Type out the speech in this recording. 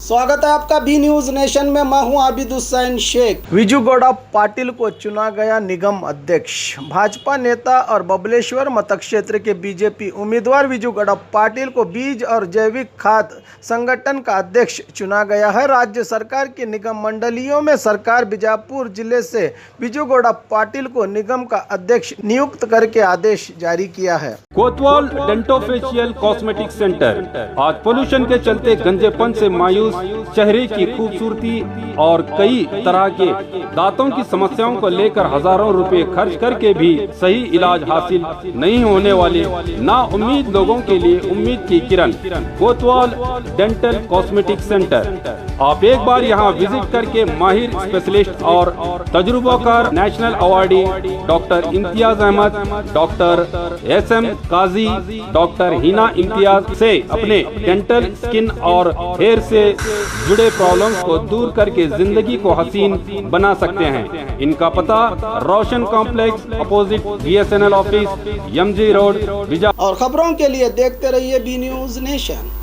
स्वागत है आपका बी न्यूज नेशन में। मैं हूं आबिद हुसैन शेख। विजूगौड़ा पाटिल को चुना गया निगम अध्यक्ष। भाजपा नेता और बबलेश्वर मतक्षेत्र के बीजेपी उम्मीदवार विजूगौड़ा पाटिल को बीज और जैविक खाद संगठन का अध्यक्ष चुना गया है। राज्य सरकार की निगम मंडलियों में सरकार बीजापुर जिले से विजूगौड़ा पाटिल को निगम का अध्यक्ष नियुक्त करके आदेश जारी किया है। कोतवाल डेंटोफेशियल कॉस्मेटिक सेंटर आज पोल्यूशन के चलते गंजेपन से मायूस चेहरे की खूबसूरती और कई तरह के दांतों की समस्याओं को लेकर हजारों रुपए खर्च करके भी सही इलाज हासिल नहीं होने वाले ना उम्मीद लोगों के लिए उम्मीद की किरण कोतवाल डेंटल कॉस्मेटिक सेंटर। आप एक बार यहां विजिट करके माहिर स्पेशलिस्ट और तजुर्बाकार national awardee doctor Imtiaz Ahmad, doctor SM Kazi, doctor Hina Imtiaz से अपने डेंटल, स्किन और हेयर से जुड़े प्रॉब्लम्स को दूर करके जिंदगी को हसीन बना सकते हैं। इनका पता Roshan complex opposite BSNL office, MG road, Bijapur. और खबरों के लिए देखते रहिए बी न्यूज नेशन।